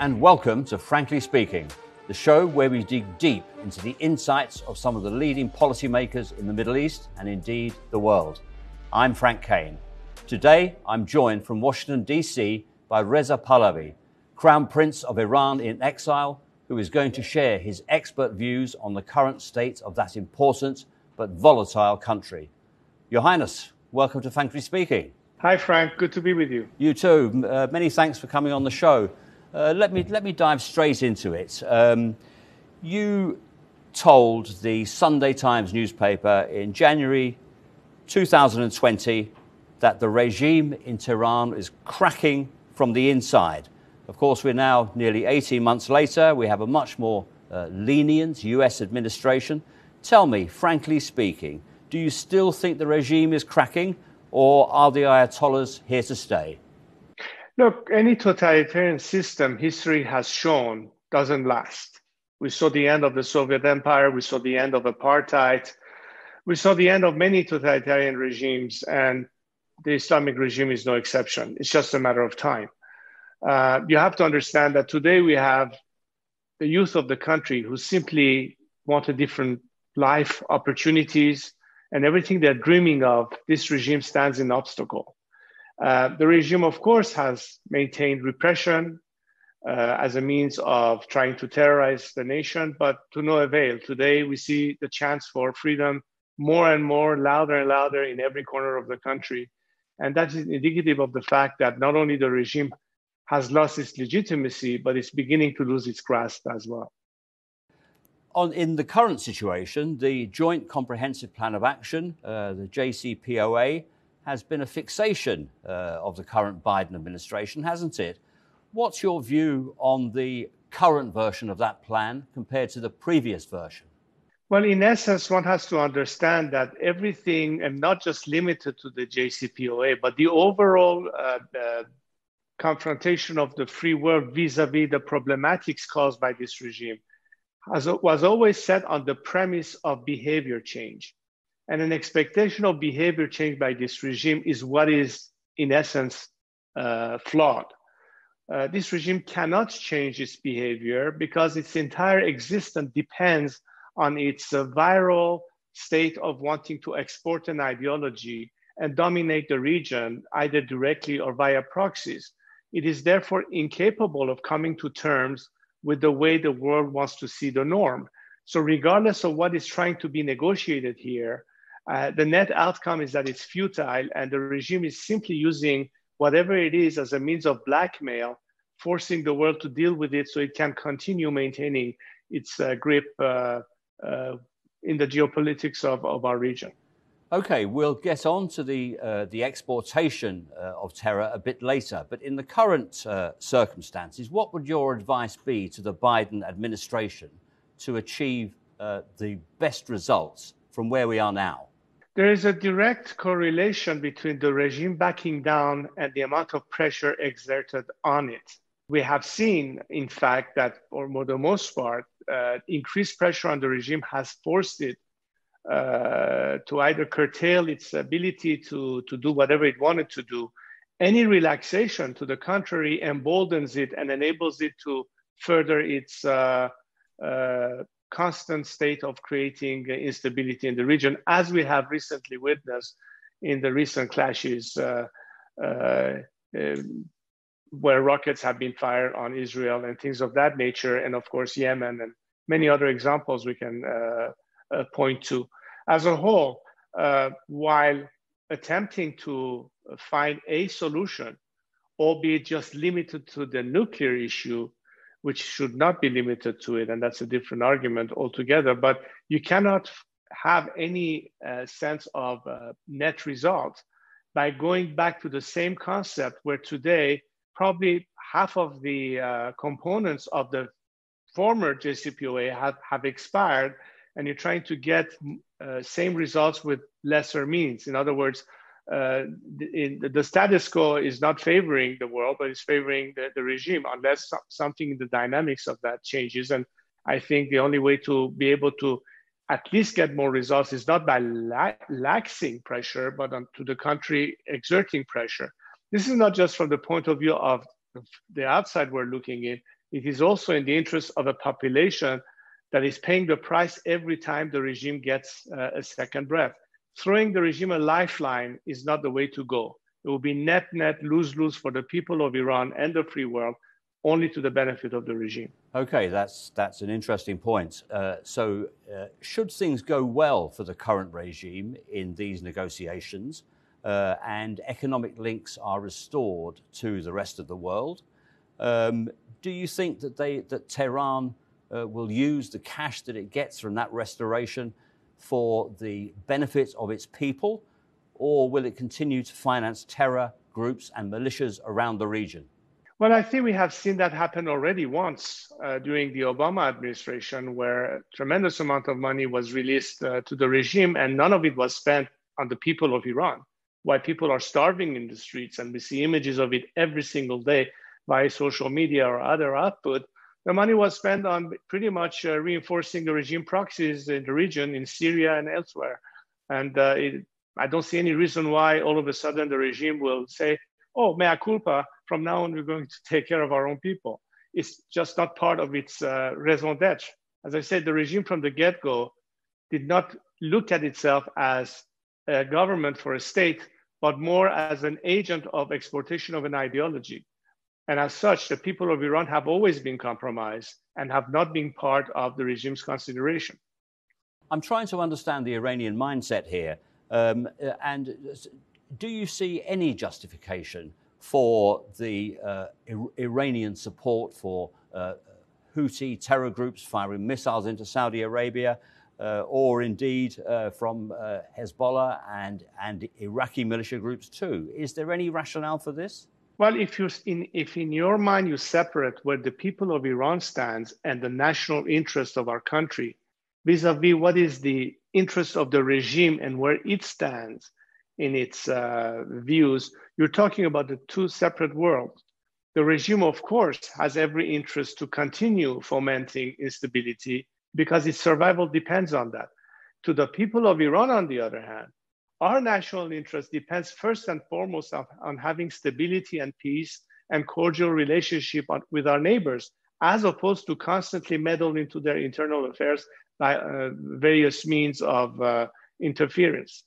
and welcome to Frankly Speaking, the show where we dig deep into the insights of some of the leading policymakers in the Middle East and indeed the world. I'm Frank Kane. Today, I'm joined from Washington, D.C. by Reza Pahlavi, Crown Prince of Iran in exile, who is going to share his expert views on the current state of that important but volatile country. Your Highness, welcome to Frankly Speaking. Hi, Frank. Good to be with you. You too. Many thanks for coming on the show. Let me dive straight into it. You told the Sunday Times newspaper in January 2020 that the regime in Tehran is cracking from the inside. Of course, we're now nearly 18 months later. We have a much more lenient US administration. Tell me, frankly speaking, do you still think the regime is cracking, or are the Ayatollahs here to stay? Look, any totalitarian system, history has shown, doesn't last. We saw the end of the Soviet Empire. We saw the end of apartheid. We saw the end of many totalitarian regimes, and the Islamic regime is no exception. It's just a matter of time. You have to understand that today we have the youth of the country who simply want a different life, opportunities, and everything they're dreaming of. This regime stands in obstacle. The regime, of course, has maintained repression as a means of trying to terrorize the nation, but to no avail. Today, we see the chance for freedom more and more, louder and louder in every corner of the country. And that is indicative of the fact that not only the regime has lost its legitimacy, but it's beginning to lose its grasp as well. In the current situation, the Joint Comprehensive Plan of Action, the JCPOA, has been a fixation of the current Biden administration, hasn't it? What's your view on the current version of that plan compared to the previous version? Well, in essence, one has to understand that everything, and not just limited to the JCPOA, but the overall confrontation of the free world vis-a-vis the problematics caused by this regime was always set on the premise of behavior change. And an expectation of behavior change by this regime is what is, in essence, flawed. This regime cannot change its behavior because its entire existence depends on its viral state of wanting to export an ideology and dominate the region, either directly or via proxies. It is therefore incapable of coming to terms with the way the world wants to see the norm. So regardless of what is trying to be negotiated here, the net outcome is that it's futile, and the regime is simply using whatever it is as a means of blackmail, forcing the world to deal with it so it can continue maintaining its grip in the geopolitics of our region. Okay, we'll get on to the exportation of terror a bit later. But in the current circumstances, what would your advice be to the Biden administration to achieve the best results from where we are now? There is a direct correlation between the regime backing down and the amount of pressure exerted on it. We have seen, in fact, that for the most part, increased pressure on the regime has forced it to either curtail its ability to do whatever it wanted to do. Any relaxation, to the contrary, emboldens it and enables it to further its constant state of creating instability in the region, as we have recently witnessed in the recent clashes where rockets have been fired on Israel and things of that nature, and of course Yemen and many other examples we can point to. As a whole, while attempting to find a solution, albeit just limited to the nuclear issue, which should not be limited to it, and that's a different argument altogether, but you cannot have any sense of net result by going back to the same concept where today probably half of the components of the former JCPOA have expired, and you're trying to get same results with lesser means. In other words, the status quo is not favoring the world, but it's favoring the regime, unless something in the dynamics of that changes. And I think the only way to be able to at least get more results is not by laxing pressure, but to the contrary, exerting pressure. This is not just from the point of view of the outside we're looking in. it is also in the interest of a population that is paying the price every time the regime gets a second breath. Throwing the regime a lifeline is not the way to go. It will be net, lose-lose for the people of Iran and the free world, only to the benefit of the regime. Okay, that's an interesting point. So should things go well for the current regime in these negotiations and economic links are restored to the rest of the world, do you think that Tehran will use the cash that it gets from that restoration for the benefit of its people, or will it continue to finance terror groups and militias around the region? Well, I think we have seen that happen already once during the Obama administration, where a tremendous amount of money was released to the regime, and none of it was spent on the people of Iran. Why people are starving in the streets, and we see images of it every single day via social media or other output. The money was spent on pretty much reinforcing the regime proxies in the region, in Syria and elsewhere. And I don't see any reason why all of a sudden the regime will say, oh, mea culpa, from now on we're going to take care of our own people. It's just not part of its raison d'etre. As I said, the regime from the get-go did not look at itself as a government for a state, but more as an agent of exportation of an ideology. And as such, the people of Iran have always been compromised and have not been part of the regime's consideration. I'm trying to understand the Iranian mindset here. And do you see any justification for the Iranian support for Houthi terror groups firing missiles into Saudi Arabia, or indeed from Hezbollah and Iraqi militia groups too? Is there any rationale for this? Well, if in your mind you separate where the people of Iran stands and the national interest of our country vis-a-vis what is the interest of the regime and where it stands in its views, you're talking about the two separate worlds. The regime, of course, has every interest to continue fomenting instability because its survival depends on that. To the people of Iran, on the other hand, our national interest depends first and foremost on having stability and peace and cordial relationship with our neighbors, as opposed to constantly meddling into their internal affairs by various means of interference.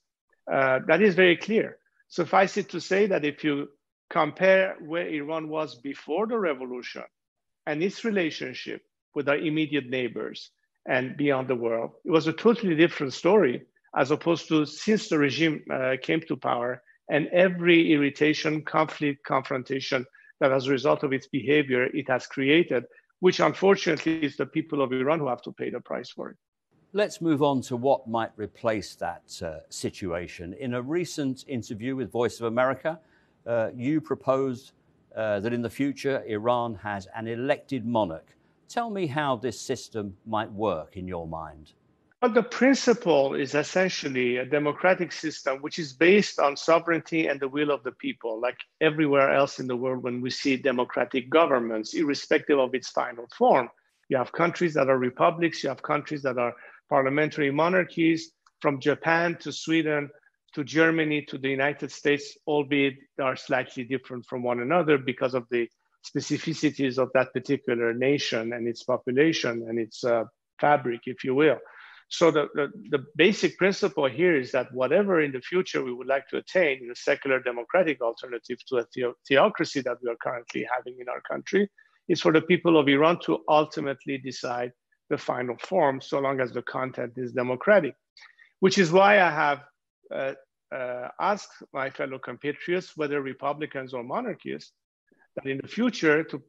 That is very clear. Suffice it to say that if you compare where Iran was before the revolution and its relationship with our immediate neighbors and beyond the world, it was a totally different story, as opposed to since the regime came to power and every irritation, conflict, confrontation that as a result of its behavior it has created, which unfortunately is the people of Iran who have to pay the price for it. Let's move on to what might replace that situation. In a recent interview with Voice of America, you proposed that in the future Iran has an elected monarch. Tell me how this system might work in your mind. But the principle is essentially a democratic system which is based on sovereignty and the will of the people, like everywhere else in the world when we see democratic governments, irrespective of its final form. You have countries that are republics, you have countries that are parliamentary monarchies, from Japan to Sweden to Germany to the United States, albeit they are slightly different from one another because of the specificities of that particular nation and its population and its fabric, if you will. So the basic principle here is that whatever in the future we would like to attain in a secular democratic alternative to a theocracy that we are currently having in our country is for the people of Iran to ultimately decide the final form, so long as the content is democratic. Which is why I have asked my fellow compatriots, whether Republicans or monarchists, that in the future to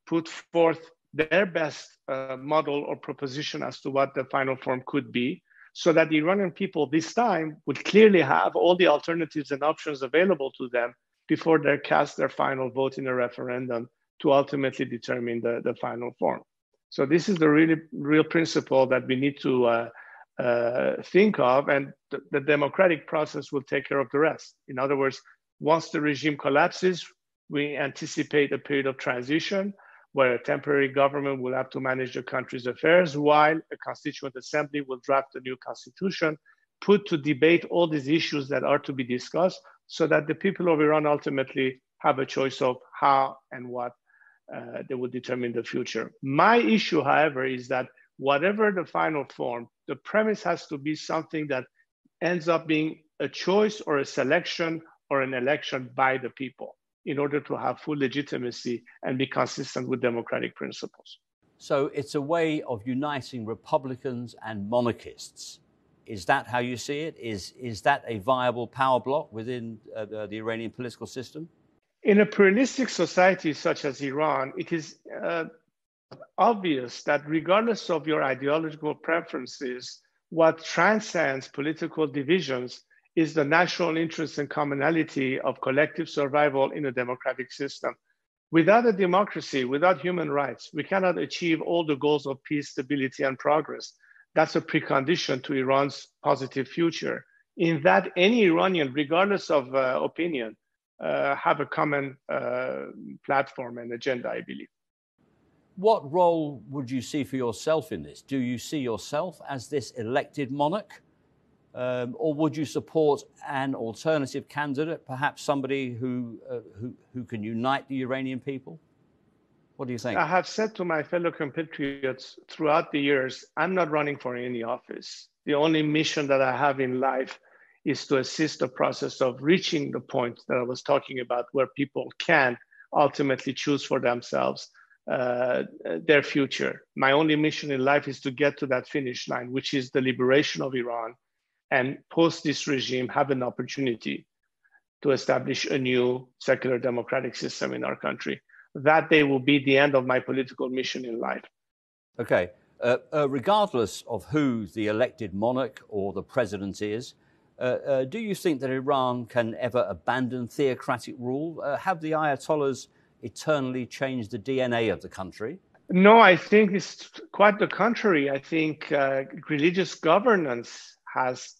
put forth their best model or proposition as to what the final form could be, so that the Iranian people this time would clearly have all the alternatives and options available to them before they cast their final vote in a referendum to ultimately determine the final form. So this is the real principle that we need to think of, and the democratic process will take care of the rest. In other words, once the regime collapses, we anticipate a period of transition where a temporary government will have to manage the country's affairs while a constituent assembly will draft a new constitution, put to debate all these issues that are to be discussed so that the people of Iran ultimately have a choice of how and what they will determine the future. My issue, however, is that whatever the final form, the premise has to be something that ends up being a choice or a selection or an election by the people in order to have full legitimacy and be consistent with democratic principles. So it's a way of uniting Republicans and monarchists. Is that how you see it? Is that a viable power bloc within the Iranian political system? In a pluralistic society such as Iran, it is obvious that regardless of your ideological preferences, what transcends political divisions is the national interest and commonality of collective survival in a democratic system. Without a democracy, without human rights, we cannot achieve all the goals of peace, stability, and progress. That's a precondition to Iran's positive future. In that, any Iranian, regardless of opinion, have a common platform and agenda, I believe. What role would you see for yourself in this? Do you see yourself as this elected monarch? Or would you support an alternative candidate, perhaps somebody who can unite the Iranian people? What do you think? I have said to my fellow compatriots throughout the years, I'm not running for any office. The only mission that I have in life is to assist the process of reaching the point that I was talking about, where people can ultimately choose for themselves their future. My only mission in life is to get to that finish line, which is the liberation of Iran, and post this regime have an opportunity to establish a new secular democratic system in our country. That day will be the end of my political mission in life. Okay. Regardless of who the elected monarch or the president is, do you think that Iran can ever abandon theocratic rule? Have the Ayatollahs eternally changed the DNA of the country? No, I think it's quite the contrary. I think religious governance has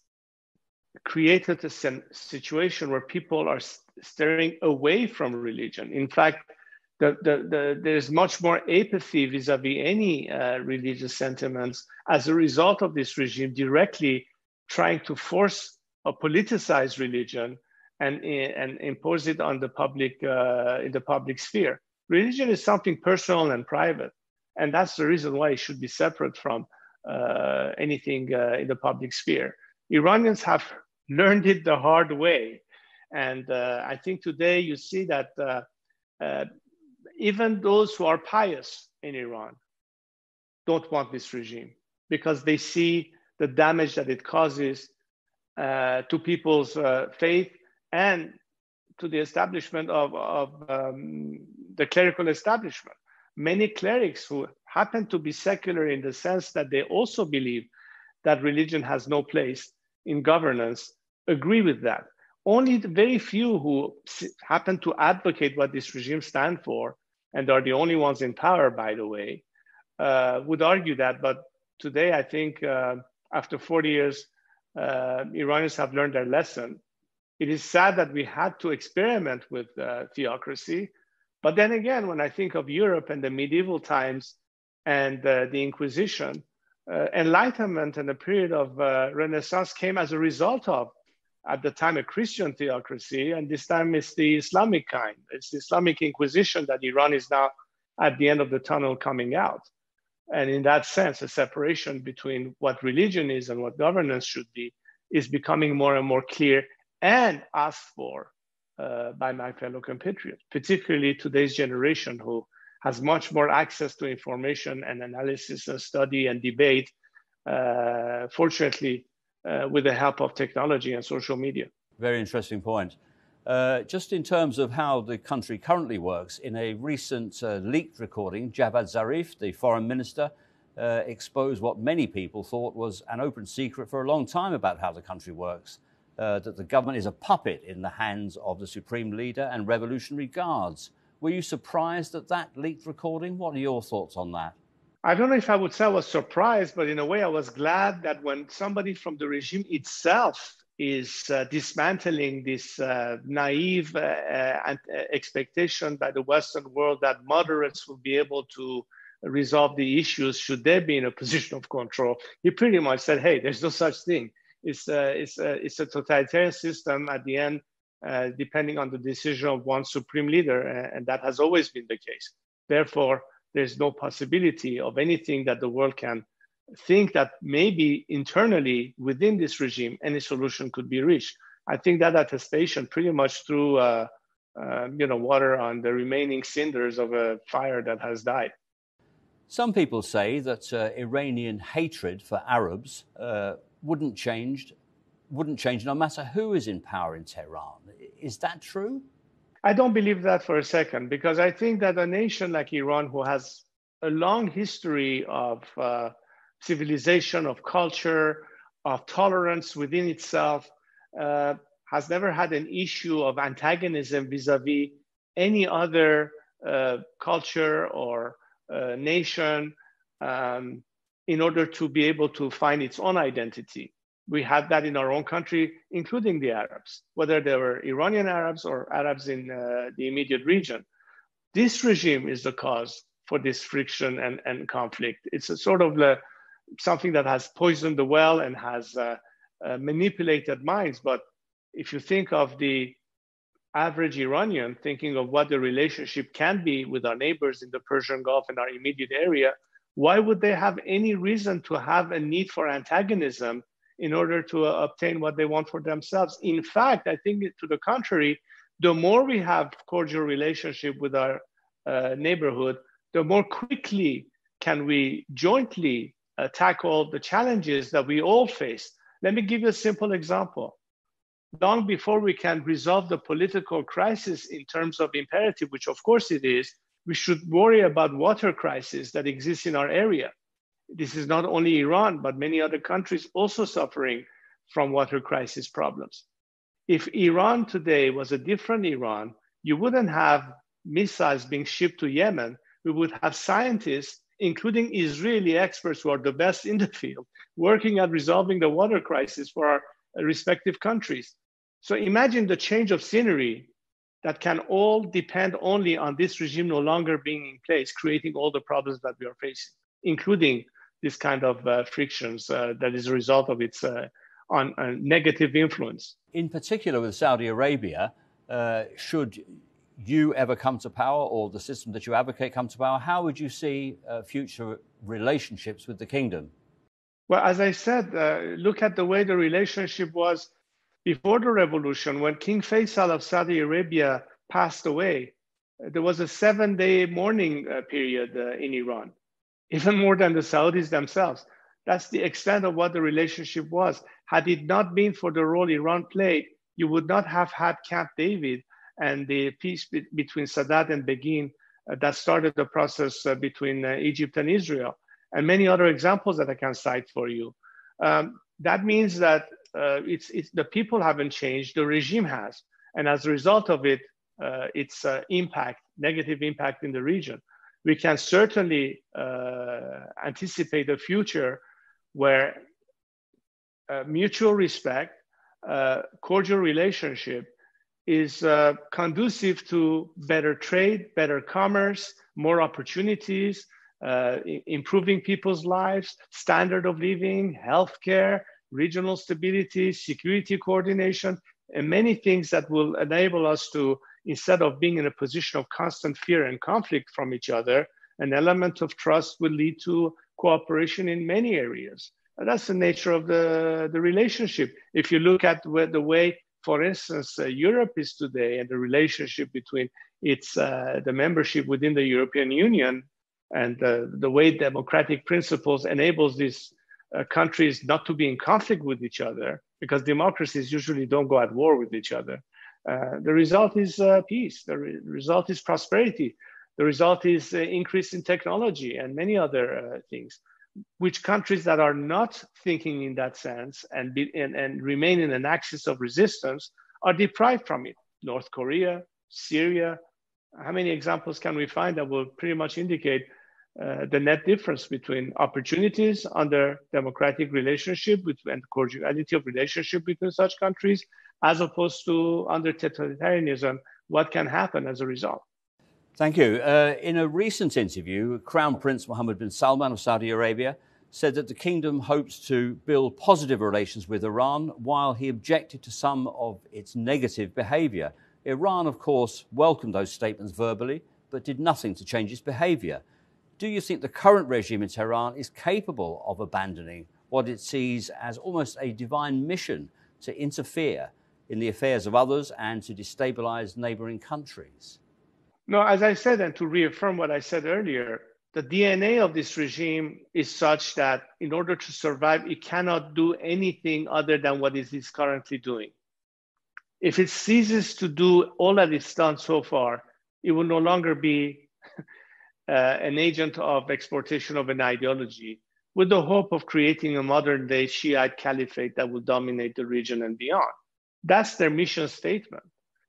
created a situation where people are steering away from religion. In fact, there's much more apathy vis-a-vis any religious sentiments as a result of this regime directly trying to force or politicize religion and impose it on the public in the public sphere. Religion is something personal and private, and that's the reason why it should be separate from anything in the public sphere. Iranians have learned it the hard way, and I think today you see that even those who are pious in Iran don't want this regime because they see the damage that it causes to people's faith and to the establishment of the clerical establishment. Many clerics who happen to be secular in the sense that they also believe that religion has no place in governance agree with that. Only the very few who happen to advocate what this regime stands for, and are the only ones in power, by the way, would argue that. But today, I think after 40 years, Iranians have learned their lesson. It is sad that we had to experiment with theocracy. But then again, when I think of Europe and the medieval times and the Inquisition, Enlightenment and the period of Renaissance came as a result of, at the time, a Christian theocracy, and this time it's the Islamic kind. It's the Islamic Inquisition that Iran is now at the end of the tunnel coming out. And in that sense, a separation between what religion is and what governance should be is becoming more and more clear and asked for by my fellow compatriots, particularly today's generation who has much more access to information and analysis and study and debate, fortunately, with the help of technology and social media. Very interesting point. Just in terms of how the country currently works, in a recent leaked recording, Javad Zarif, the foreign minister, exposed what many people thought was an open secret for a long time about how the country works, that the government is a puppet in the hands of the supreme leader and revolutionary guards. Were you surprised at that leaked recording? What are your thoughts on that? I don't know if I would say I was surprised, but in a way I was glad that when somebody from the regime itself is dismantling this naive expectation by the Western world that moderates will be able to resolve the issues should they be in a position of control, he pretty much said, hey, there's no such thing. It's a totalitarian system at the end, depending on the decision of one supreme leader, and that has always been the case. Therefore, there's no possibility of anything that the world can think that maybe internally within this regime, any solution could be reached. I think that attestation pretty much threw water on the remaining cinders of a fire that has died. Some people say that Iranian hatred for Arabs wouldn't change no matter who is in power in Tehran. Is that true? I don't believe that for a second, because I think that a nation like Iran, who has a long history of civilization, of culture, of tolerance within itself, has never had an issue of antagonism vis-a-vis any other culture or nation in order to be able to find its own identity. We had that in our own country, including the Arabs, whether they were Iranian Arabs or Arabs in the immediate region. This regime is the cause for this friction and conflict. It's a sort of something that has poisoned the well and has manipulated minds. But if you think of the average Iranian, thinking of what the relationship can be with our neighbors in the Persian Gulf and our immediate area, why would they have any reason to have a need for antagonism in order to obtain what they want for themselves? In fact, I think to the contrary, the more we have cordial relationship with our neighborhood, the more quickly can we jointly tackle the challenges that we all face. Let me give you a simple example. Long before we can resolve the political crisis in terms of imperative, which of course it is, we should worry about water crisis that exists in our area. This is not only Iran, but many other countries also suffering from water crisis problems. If Iran today was a different Iran, you wouldn't have missiles being shipped to Yemen. We would have scientists, including Israeli experts who are the best in the field, working at resolving the water crisis for our respective countries. So imagine the change of scenery that can all depend only on this regime no longer being in place, creating all the problems that we are facing, including this kind of frictions that is a result of its negative influence. In particular with Saudi Arabia, should you ever come to power or the system that you advocate come to power, how would you see future relationships with the kingdom? Well, as I said, look at the way the relationship was before the revolution. When King Faisal of Saudi Arabia passed away, there was a 7-day mourning period in Iran, even more than the Saudis themselves. That's the extent of what the relationship was. Had it not been for the role Iran played, you would not have had Camp David and the peace between Sadat and Begin that started the process between Egypt and Israel, and many other examples that I can cite for you. That means that the people haven't changed, the regime has. And as a result of it, its negative impact in the region. We can certainly anticipate a future where mutual respect, cordial relationship is conducive to better trade, better commerce, more opportunities, improving people's lives, standard of living, healthcare, regional stability, security coordination, and many things that will enable us to, instead of being in a position of constant fear and conflict from each other, an element of trust will lead to cooperation in many areas. And that's the nature of the relationship. If you look at the way, for instance, Europe is today and the relationship between the membership within the European Union and the way democratic principles enables these countries not to be in conflict with each other, because democracies usually don't go at war with each other. The result is peace. The result is prosperity. The result is increase in technology and many other things, which countries that are not thinking in that sense and remain in an axis of resistance are deprived from it. North Korea, Syria, how many examples can we find that will pretty much indicate the net difference between opportunities under democratic relationship and cordiality of relationship between such countries, as opposed to under totalitarianism, what can happen as a result? Thank you. In a recent interview, Crown Prince Mohammed bin Salman of Saudi Arabia said that the kingdom hopes to build positive relations with Iran, while he objected to some of its negative behavior. Iran, of course, welcomed those statements verbally, but did nothing to change its behavior. Do you think the current regime in Tehran is capable of abandoning what it sees as almost a divine mission to interfere in the affairs of others and to destabilize neighboring countries? No, as I said, and to reaffirm what I said earlier, the DNA of this regime is such that in order to survive, it cannot do anything other than what it is currently doing. If it ceases to do all that it's done so far, it will no longer be an agent of exportation of an ideology with the hope of creating a modern day Shiite caliphate that will dominate the region and beyond. That's their mission statement.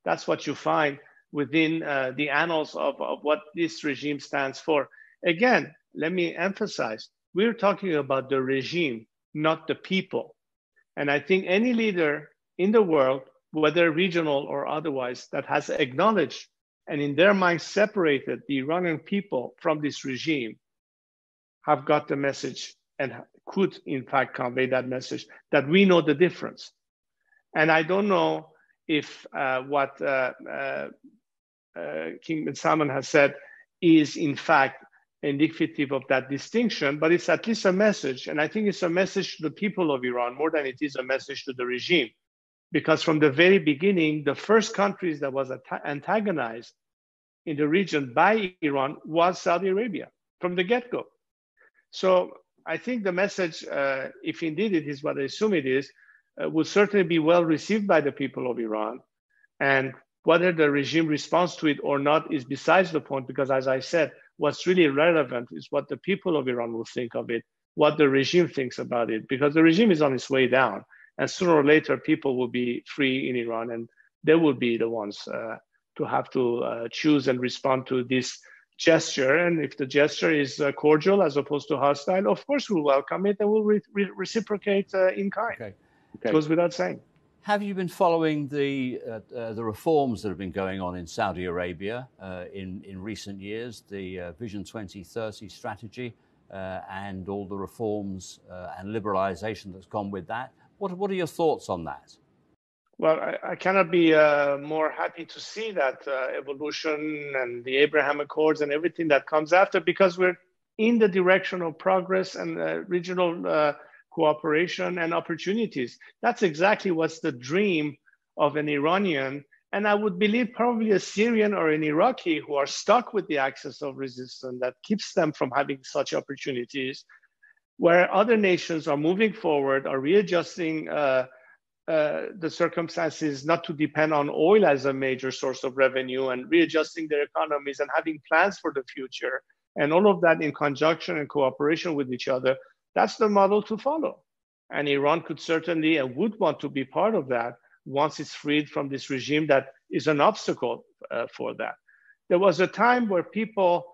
That's what you find within the annals of what this regime stands for. Again, let me emphasize, we're talking about the regime, not the people. And I think any leader in the world, whether regional or otherwise, that has acknowledged and in their minds separated the Iranian people from this regime have got the message and could in fact convey that message that we know the difference. And I don't know if what King bin Salman has said is in fact indicative of that distinction, but it's at least a message. And I think it's a message to the people of Iran more than it is a message to the regime. Because from the very beginning, the first countries that was antagonized in the region by Iran was Saudi Arabia from the get-go. So I think the message, if indeed it is what I assume it is, will certainly be well received by the people of Iran. And whether the regime responds to it or not is besides the point, because as I said, what's really relevant is what the people of Iran will think of it, what the regime thinks about it, because the regime is on its way down. And sooner or later, people will be free in Iran, and they will be the ones to have to choose and respond to this gesture. And if the gesture is cordial as opposed to hostile, of course we'll welcome it and we'll reciprocate in kind. Okay. It goes without saying. Have you been following the reforms that have been going on in Saudi Arabia in recent years, the Vision 2030 strategy and all the reforms and liberalization that's gone with that? What are your thoughts on that? Well, I cannot be more happy to see that evolution and the Abraham Accords and everything that comes after, because we're in the direction of progress and regional cooperation and opportunities. That's exactly what's the dream of an Iranian, and I would believe probably a Syrian or an Iraqi who are stuck with the axis of resistance that keeps them from having such opportunities, where other nations are moving forward, are readjusting the circumstances not to depend on oil as a major source of revenue and readjusting their economies and having plans for the future. And all of that in conjunction and cooperation with each other, that's the model to follow. And Iran could certainly and would want to be part of that once it's freed from this regime that is an obstacle for that. There was a time where people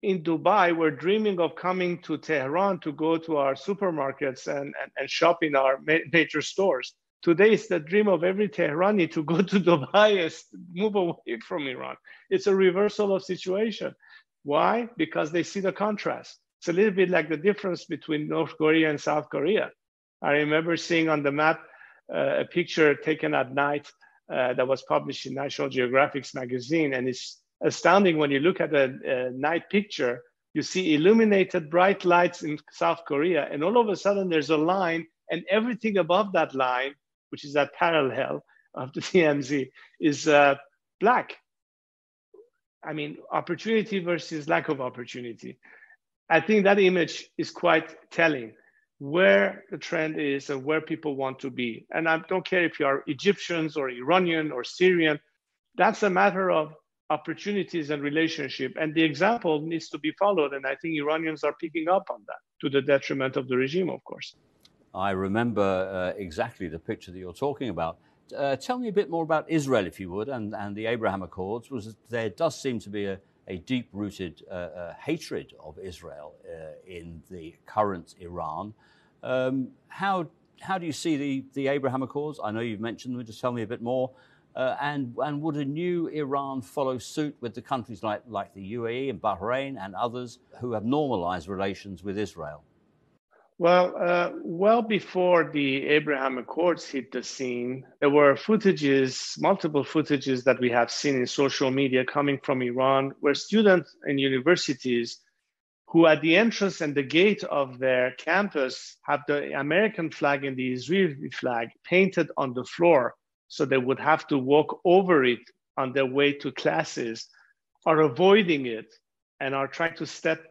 in Dubai were dreaming of coming to Tehran to go to our supermarkets and shop in our major stores. Today, it's the dream of every Tehrani to go to Dubai and move away from Iran. It's a reversal of situation. Why? Because they see the contrast. It's a little bit like the difference between North Korea and South Korea. I remember seeing on the map a picture taken at night that was published in National Geographic's magazine, and it's astounding when you look at a night picture. You see illuminated bright lights in South Korea, and all of a sudden there's a line, and everything above that line, which is that parallel of the TMZ, is black. I mean, opportunity versus lack of opportunity. I think that image is quite telling where the trend is and where people want to be. And I don't care if you are Egyptians or Iranian or Syrian, that's a matter of opportunities and relationship. And the example needs to be followed. And I think Iranians are picking up on that to the detriment of the regime, of course. I remember exactly the picture that you're talking about. Tell me a bit more about Israel, if you would, and the Abraham Accords. There does seem to be a deep-rooted hatred of Israel in the current Iran. How do you see the Abraham Accords? I know you've mentioned them. Just tell me a bit more. And would a new Iran follow suit with the countries like the UAE and Bahrain and others who have normalized relations with Israel? Well before the Abraham Accords hit the scene, there were multiple footages that we have seen in social media coming from Iran, where students in universities who at the entrance and the gate of their campus have the American flag and the Israeli flag painted on the floor, so they would have to walk over it on their way to classes, are avoiding it and are trying to step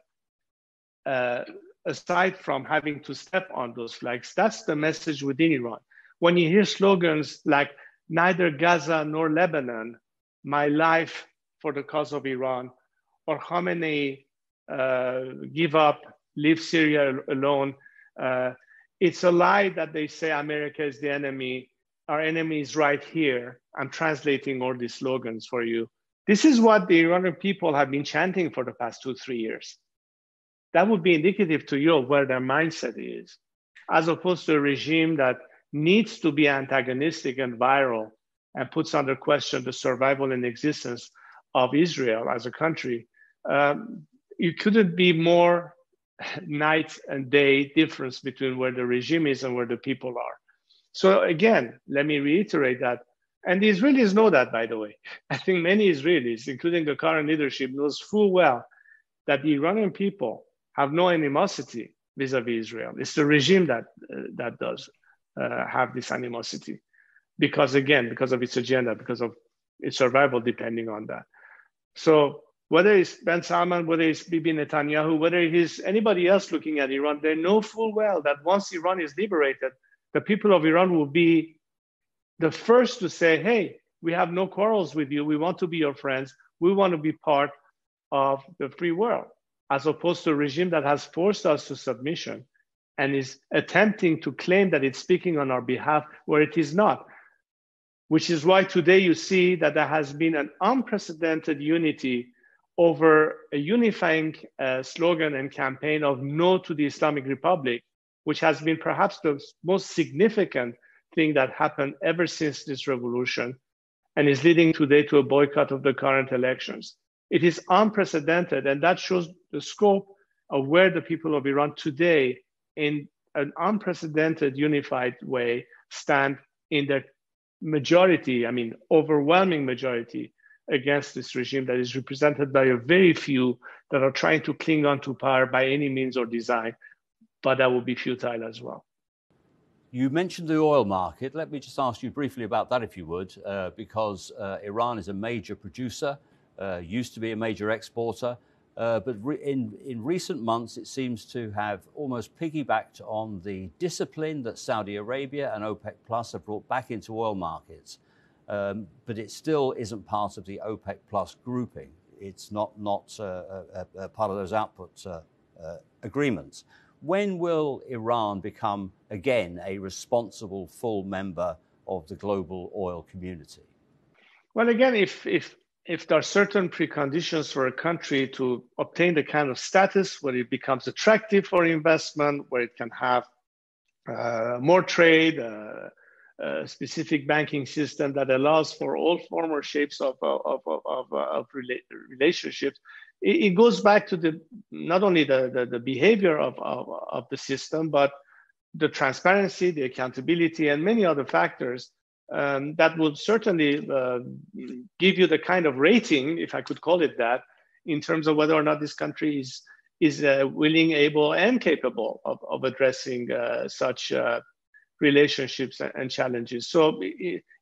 aside from having to step on those flags. That's the message within Iran. When you hear slogans like neither Gaza nor Lebanon, my life for the cause of Iran, or Khamenei, give up, leave Syria alone, it's a lie that they say America is the enemy. Our enemy is right here. I'm translating all these slogans for you. This is what the Iranian people have been chanting for the past 2-3 years. That would be indicative to you of where their mindset is, as opposed to a regime that needs to be antagonistic and viral and puts under question the survival and existence of Israel as a country. It couldn't be more night and day difference between where the regime is and where the people are. So again, let me reiterate that. And the Israelis know that, by the way. I think many Israelis, including the current leadership, knows full well that the Iranian people have no animosity vis-a-vis Israel. It's the regime that does have this animosity because of its agenda, because of its survival depending on that. So whether it's Ben Salman, whether it's Bibi Netanyahu, whether it's anybody else looking at Iran, they know full well that once Iran is liberated, the people of Iran will be the first to say, hey, we have no quarrels with you. We want to be your friends. We want to be part of the free world, as opposed to a regime that has forced us to submission and is attempting to claim that it's speaking on our behalf where it is not. Which is why today you see that there has been an unprecedented unity over a unifying slogan and campaign of no to the Islamic Republic, which has been perhaps the most significant thing that happened ever since this revolution and is leading today to a boycott of the current elections. It is unprecedented, and that shows the scope of where the people of Iran today, in an unprecedented unified way, stand in their majority, overwhelming majority, against this regime that is represented by a very few that are trying to cling on to power by any means or design, but that will be futile as well. You mentioned the oil market. Let me just ask you briefly about that, if you would, because Iran is a major producer, used to be a major exporter, but in recent months it seems to have almost piggybacked on the discipline that Saudi Arabia and OPEC Plus have brought back into oil markets. But it still isn't part of the OPEC Plus grouping. It's not a part of those output agreements. When will Iran become, again, a responsible full member of the global oil community? Well, again, if there are certain preconditions for a country to obtain the kind of status where it becomes attractive for investment, where it can have more trade, a specific banking system that allows for all former shapes of relationships, it goes back to not only the behavior of the system, but the transparency, the accountability, and many other factors that would certainly give you the kind of rating, if I could call it that, in terms of whether or not this country is willing, able, and capable of addressing such relationships and challenges. So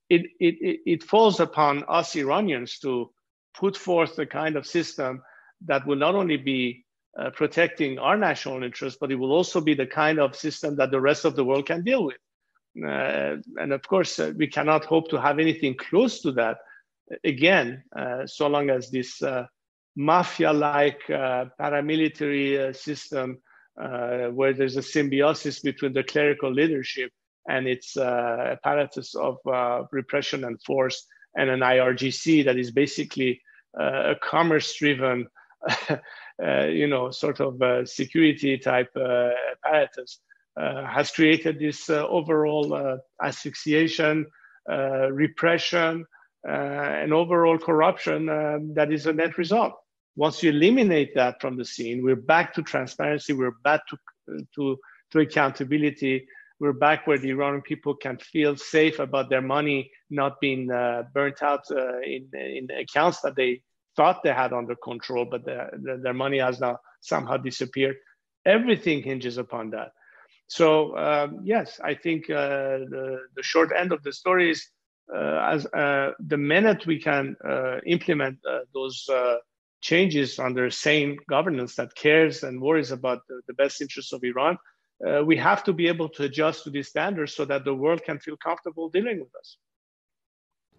it falls upon us Iranians to put forth the kind of system that will not only be protecting our national interests, but it will also be the kind of system that the rest of the world can deal with. And of course, we cannot hope to have anything close to that again, so long as this mafia-like paramilitary system where there's a symbiosis between the clerical leadership and its apparatus of repression and force, and an IRGC that is basically a commerce-driven, sort of security type apparatus, has created this overall asphyxiation, repression, and overall corruption that is a net result. Once you eliminate that from the scene, we're back to transparency. We're back to to accountability. We're back where the Iranian people can feel safe about their money not being burnt out in accounts that they thought they had under control, but their money has now somehow disappeared. Everything hinges upon that. So yes, I think the short end of the story is as the minute we can implement those changes under sane governance that cares and worries about the best interests of Iran, we have to be able to adjust to these standards so that the world can feel comfortable dealing with us.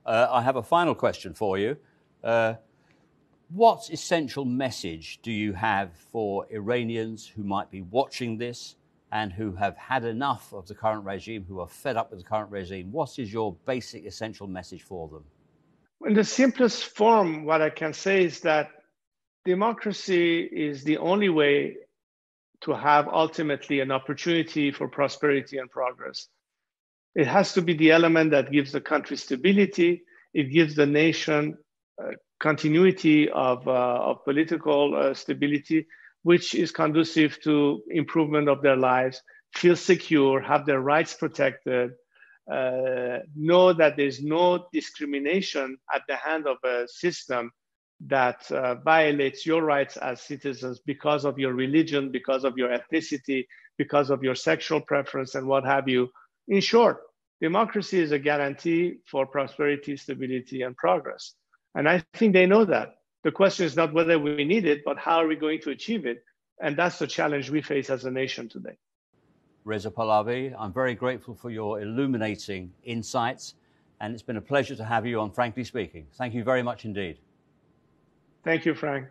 I have a final question for you. What essential message do you have for Iranians who might be watching this and who have had enough of the current regime, who are fed up with the current regime? What is your basic essential message for them? In the simplest form, what I can say is that democracy is the only way to have ultimately an opportunity for prosperity and progress. It has to be the element that gives the country stability. It gives the nation continuity of political stability, which is conducive to improvement of their lives, feel secure, have their rights protected, know that there's no discrimination at the hand of a system that violates your rights as citizens because of your religion, because of your ethnicity, because of your sexual preference, and what have you. In short, democracy is a guarantee for prosperity, stability, and progress. And I think they know that. The question is not whether we need it, but how are we going to achieve it? And that's the challenge we face as a nation today. Reza Pahlavi, I'm very grateful for your illuminating insights, and it's been a pleasure to have you on Frankly Speaking. Thank you very much indeed. Thank you, Frank.